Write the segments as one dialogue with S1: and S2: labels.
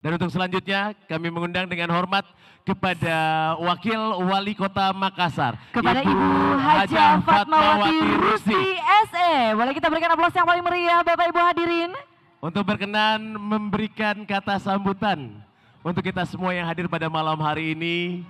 S1: Dan untuk selanjutnya kami mengundang dengan hormat kepada Wakil Wali Kota Makassar,
S2: kepada Ibu Hajah Fatmawati Rusdi SE. Boleh kita berikan aplaus yang paling meriah Bapak Ibu hadirin.
S1: Untuk berkenan memberikan kata sambutan untuk kita semua yang hadir pada malam hari ini.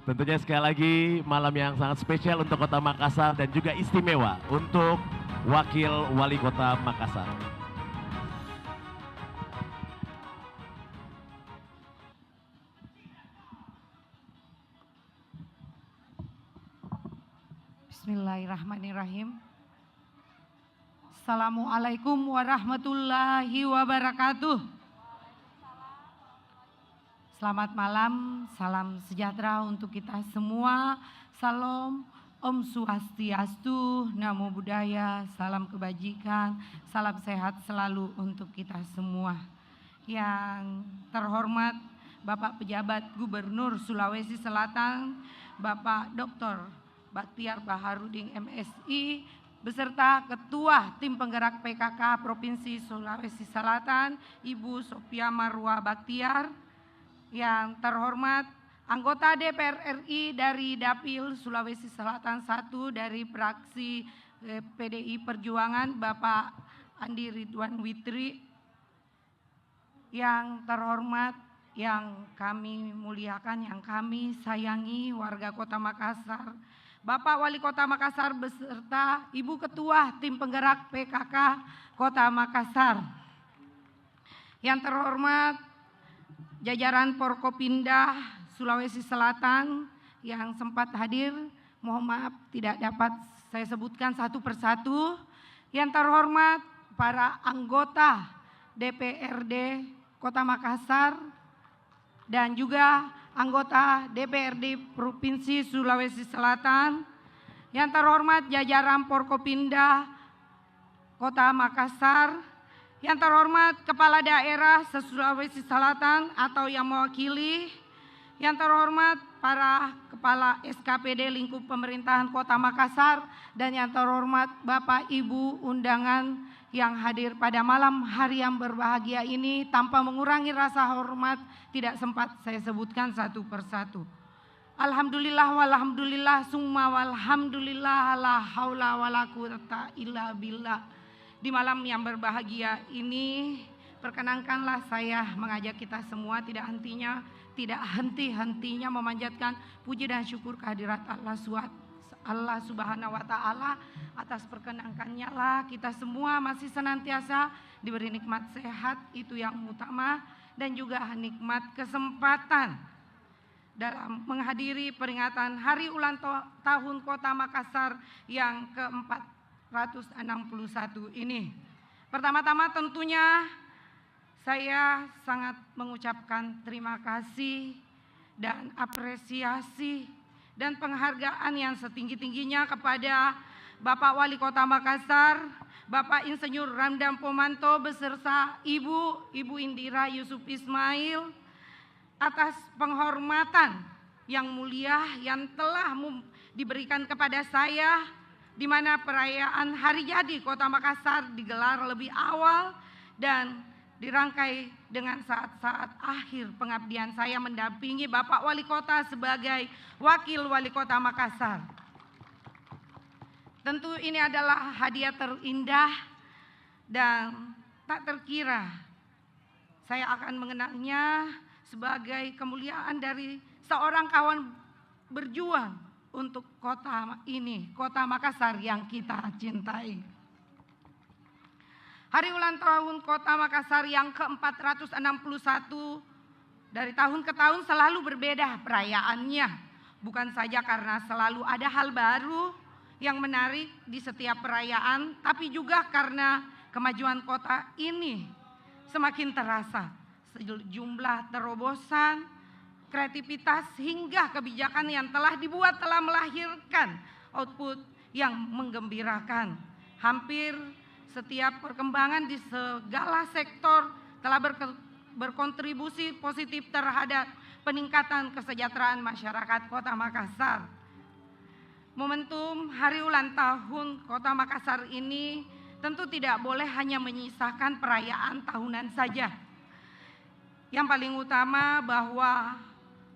S1: Tentunya sekali lagi malam yang sangat spesial untuk Kota Makassar dan juga istimewa untuk Wakil Wali Kota Makassar.
S3: Bismillahirrahmanirrahim. Assalamualaikum warahmatullahi wabarakatuh. Selamat malam, salam sejahtera untuk kita semua. Salam, Om Swastiastu, Namo Buddhaya, salam kebajikan, salam sehat selalu untuk kita semua. Yang terhormat Bapak Pejabat Gubernur Sulawesi Selatan, Bapak Dr. Bakhtiar Baharudin MSI, beserta Ketua Tim Penggerak PKK Provinsi Sulawesi Selatan, Ibu Sophia Marwa Bakhtiar. Yang terhormat anggota DPR RI dari Dapil Sulawesi Selatan 1 dari fraksi PDI Perjuangan, Bapak Andi Ridwan Witri. Yang terhormat, yang kami muliakan, yang kami sayangi warga Kota Makassar, Bapak Wali Kota Makassar beserta Ibu Ketua Tim Penggerak PKK Kota Makassar. Yang terhormat jajaran Forkopimda Sulawesi Selatan yang sempat hadir, mohon maaf tidak dapat saya sebutkan satu persatu. Yang terhormat para anggota DPRD Kota Makassar dan juga anggota DPRD Provinsi Sulawesi Selatan, yang terhormat jajaran Forkopimda Kota Makassar, yang terhormat Kepala Daerah se-Sulawesi Selatan atau yang mewakili, yang terhormat para Kepala SKPD lingkup pemerintahan Kota Makassar, dan yang terhormat Bapak Ibu undangan yang hadir pada malam hari yang berbahagia ini. Tanpa mengurangi rasa hormat, tidak sempat saya sebutkan satu persatu. Alhamdulillah walhamdulillah summa walhamdulillah la haula wala quwata illa billah. Di malam yang berbahagia ini, perkenankanlah saya mengajak kita semua tidak henti-hentinya memanjatkan puji dan syukur kehadirat Allah Subhanahu wa Ta'ala. Atas perkenankannya lah kita semua masih senantiasa diberi nikmat sehat, itu yang utama, dan juga nikmat kesempatan dalam menghadiri peringatan Hari Ulang Tahun Kota Makassar yang ke-461 ini. Pertama-tama tentunya saya sangat mengucapkan terima kasih dan apresiasi dan penghargaan yang setinggi-tingginya kepada Bapak Wali Kota Makassar, Bapak Insinyur Ramdan Pomanto beserta Ibu Indira Yusuf Ismail atas penghormatan yang mulia yang telah diberikan kepada saya, di mana perayaan Hari Jadi Kota Makassar digelar lebih awal dan dirangkai dengan saat-saat akhir pengabdian saya mendampingi Bapak Wali Kota sebagai Wakil Wali Kota Makassar. Tentu ini adalah hadiah terindah dan tak terkira saya akan mengenangnya sebagai kemuliaan dari seorang kawan berjuang untuk kota ini, Kota Makassar yang kita cintai. Hari ulang tahun Kota Makassar yang ke-461 dari tahun ke tahun selalu berbeda perayaannya. Bukan saja karena selalu ada hal baru yang menarik di setiap perayaan, tapi juga karena kemajuan kota ini semakin terasa. Sejumlah terobosan, kreativitas hingga kebijakan yang telah dibuat telah melahirkan output yang menggembirakan. Hampir setiap perkembangan di segala sektor telah berkontribusi positif terhadap peningkatan kesejahteraan masyarakat Kota Makassar. Momentum Hari Ulang Tahun Kota Makassar ini tentu tidak boleh hanya menyisakan perayaan tahunan saja. yang paling utama bahwa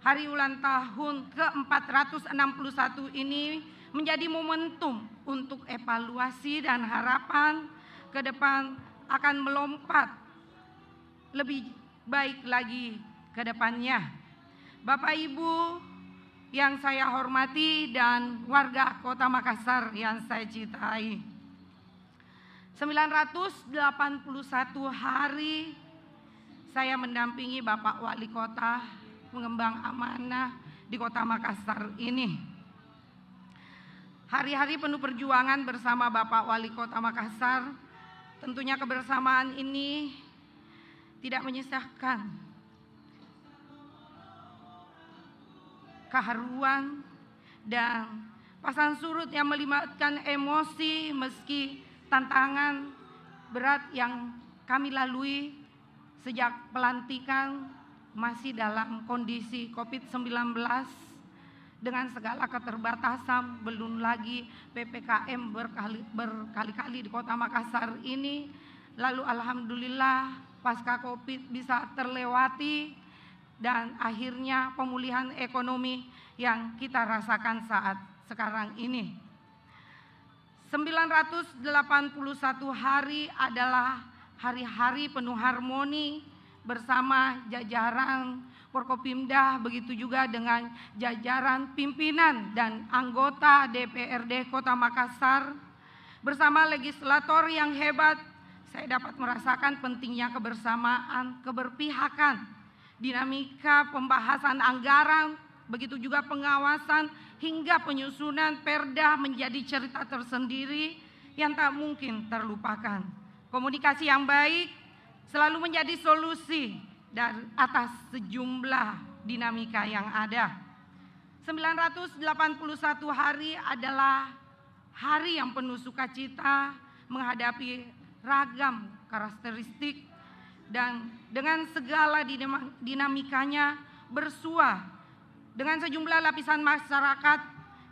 S3: hari ulang tahun ke-461 ini menjadi momentum untuk evaluasi dan harapan ke depan akan melompat lebih baik lagi ke depannya. Bapak Ibu yang saya hormati dan warga Kota Makassar yang saya cintai, 981 hari saya mendampingi Bapak Wali Kota mengembang amanah di Kota Makassar ini. Hari-hari penuh perjuangan bersama Bapak Wali Kota Makassar, tentunya kebersamaan ini tidak menyisakan keharuan dan pasang surut yang melibatkan emosi meski tantangan berat yang kami lalui sejak pelantikan masih dalam kondisi COVID-19 dengan segala keterbatasan, belum lagi PPKM berkali-kali di Kota Makassar ini. Lalu alhamdulillah pasca COVID bisa terlewati dan akhirnya pemulihan ekonomi yang kita rasakan saat sekarang ini. 981 hari adalah hari-hari penuh harmoni bersama jajaran Forkopimda, begitu juga dengan jajaran pimpinan dan anggota DPRD Kota Makassar. Bersama legislator yang hebat, saya dapat merasakan pentingnya kebersamaan, keberpihakan, dinamika pembahasan anggaran, begitu juga pengawasan hingga penyusunan perda menjadi cerita tersendiri yang tak mungkin terlupakan. Komunikasi yang baik selalu menjadi solusi dari atas sejumlah dinamika yang ada. 981 hari adalah hari yang penuh sukacita menghadapi ragam karakteristik dan dengan segala dinamikanya bersua dengan sejumlah lapisan masyarakat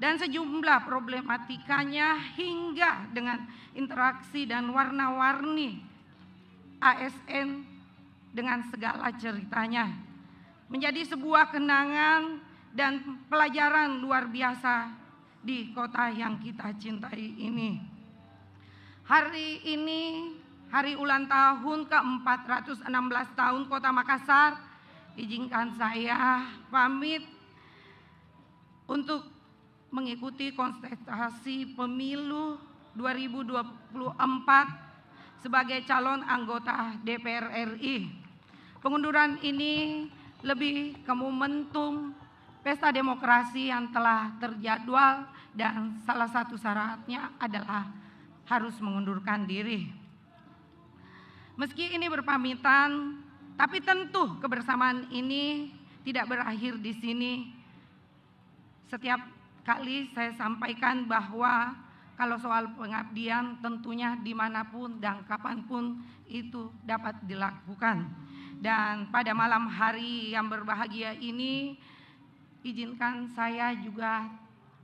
S3: dan sejumlah problematikanya hingga dengan interaksi dan warna-warni ASN dengan segala ceritanya menjadi sebuah kenangan dan pelajaran luar biasa di kota yang kita cintai ini. Hari ini hari ulang tahun ke-416 tahun Kota Makassar, izinkan saya pamit untuk mengikuti kontestasi pemilu 2024 sebagai calon anggota DPR RI. Pengunduran ini lebih ke momentum pesta demokrasi yang telah terjadwal dan salah satu syaratnya adalah harus mengundurkan diri. Meski ini berpamitan, tapi tentu kebersamaan ini tidak berakhir di sini. Setiap kali saya sampaikan bahwa kalau soal pengabdian tentunya dimanapun dan kapanpun itu dapat dilakukan. Dan pada malam hari yang berbahagia ini, izinkan saya juga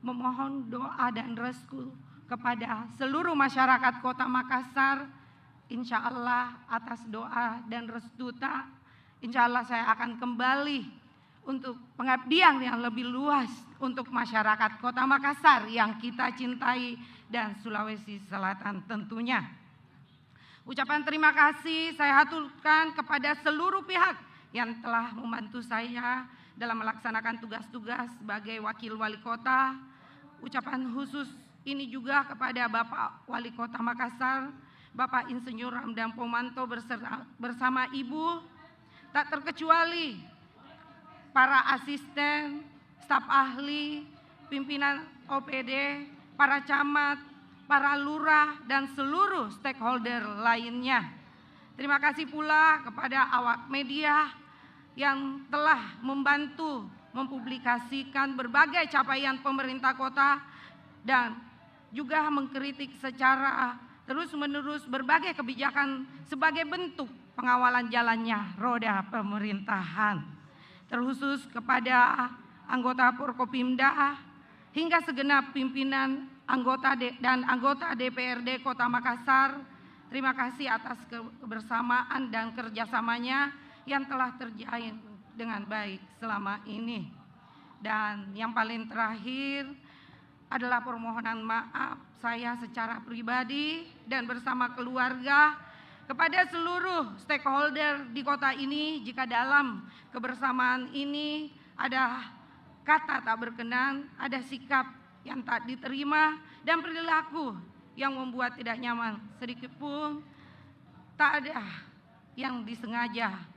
S3: memohon doa dan restu kepada seluruh masyarakat Kota Makassar. Insya Allah atas doa dan restu insya Allah saya akan kembali untuk pengabdian yang lebih luas untuk masyarakat Kota Makassar yang kita cintai dan Sulawesi Selatan tentunya. Ucapan terima kasih saya haturkan kepada seluruh pihak yang telah membantu saya dalam melaksanakan tugas-tugas sebagai wakil wali kota. Ucapan khusus ini juga kepada Bapak Wali Kota Makassar, Bapak Insinyur Ramdan Pomanto bersama Ibu, tak terkecuali para asisten, staf ahli, pimpinan OPD, para camat, para lurah, dan seluruh stakeholder lainnya. Terima kasih pula kepada awak media yang telah membantu mempublikasikan berbagai capaian pemerintah kota dan juga mengkritik secara terus-menerus berbagai kebijakan sebagai bentuk pengawalan jalannya roda pemerintahan. Terkhusus kepada anggota Forkopimda hingga segenap pimpinan anggota dan anggota DPRD Kota Makassar, terima kasih atas kebersamaan dan kerjasamanya yang telah terjalin dengan baik selama ini. Dan yang paling terakhir adalah permohonan maaf saya secara pribadi dan bersama keluarga kepada seluruh stakeholder di kota ini jika dalam kebersamaan ini ada kata tak berkenan, ada sikap yang tak diterima dan perilaku yang membuat tidak nyaman sedikit pun, tak ada yang disengaja